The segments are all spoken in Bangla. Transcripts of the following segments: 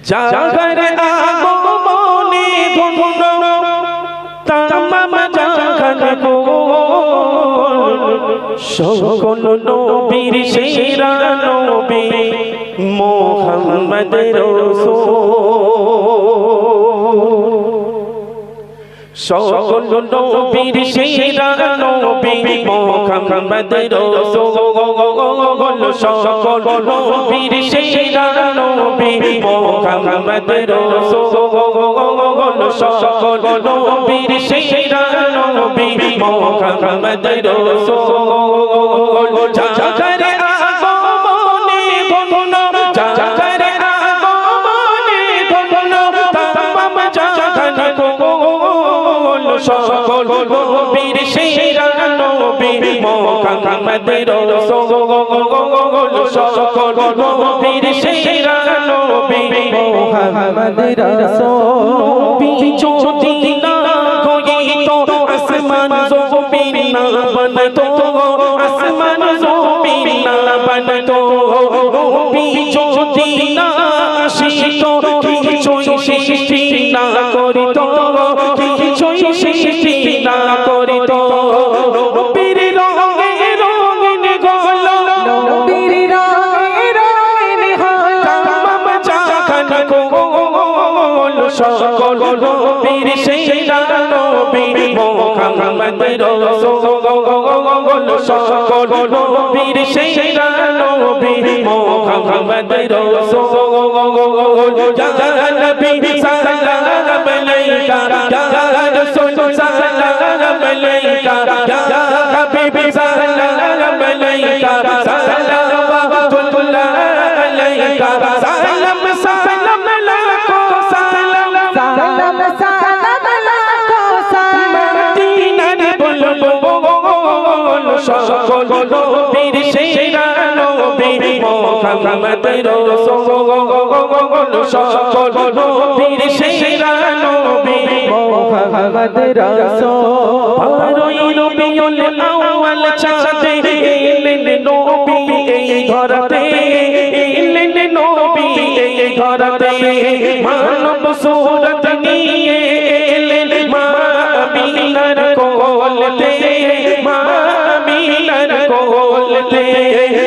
জাগার আগমনে ধন্য তামাম জাহান গো সকল নবীর সেরা নবী মুহাম্মদ রাসূল সকল নবীর সেরা নবী মুহাম্মদ রাসূল সকল নবীর সেরা নবী মুহাম্মদ রাসূল সকল নবীর সেরা নবী মুহাম্মদ রাসূল জাগার আগমনে ধন্য জাগার আগমনে ধন্য তামাম জাহান গো সকল নবীর সেরা নবী মুহাম্মদ রাসূল সকল নবীর সেরা নবী মুহাম্মদ রাসূল যদি না হইতো আসমান জমিন না বানতো আসমান জমিন না বানতো নবী যদি না আসিতো কিছুই সৃষ্টি না করিতো সৃষ্টি না করিত নবীর রঙে রঙিন গল নবীর রঙে রঙিন তামাম জাহান গোল সকল নবীর সেরা নবী মুহাম্মদ রাসূল সকল নবীর সেরা নবী মুহাম্মদ রাসূল ইয়া নবী সাল্লাল্লাহু আলাইকা سلام عليك يا حبيبي سلام عليك صلوات الله عليك سلام سلام لكو سلام سلام سلام لكو سلام مدينة بلبل সকল নবীর সেরা নবী মুহাম্মদ রাসূল সকল নবীর সেরা নবী মুহাম্মদ রাসূল বারোই রবিউল আউয়াল চাঁদে এলেন নবী এই ধরাতে এলেন নবী এই ধরাতে মানব সুরত নিয়ে এলেন মা আমিনার কোলতে মা আমিনার কোলতে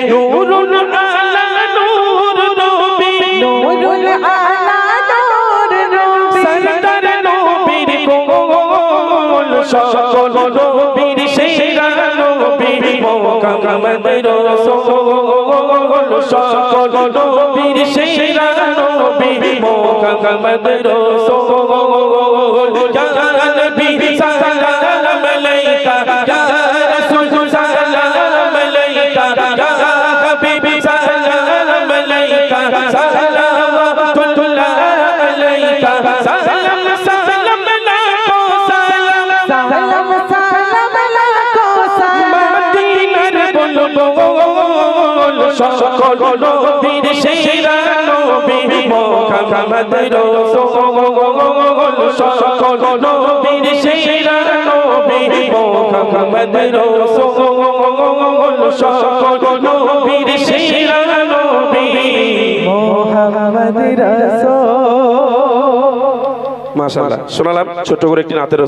নূরুল আলা নূর নবী নূরুল আলা নূর নবী সরদার নবীর কোল সকল নবীর সেরা নবী মুহাম্মদ রাসূল সকল নবীর সেরা নবী মুহাম্মদ রাসূল ইয়া নবী সাল্লাল্লাহু আলাইকা ইয়া রাসূল সাল্লাল্লাহু আলাইকা ইয়া হাবিবি সাল্লাল্লাহু আলাইকা সালাওয়াতুল্লাহ আলাইকা সালাম সালাম লাকো সালাম সালাম সালাম লাকো সালাম মদিনার বুলবুল সকল নবীর সেরা নবী মুহাম্মদ রাসূল সকল নবীর সেরা নবী মুহাম্মদ রাসূল সকল নবীর সেরা নবী মুহাম্মদ রাসূল মাশাআল্লাহ শোনালাম ছোট করে একটি নাতের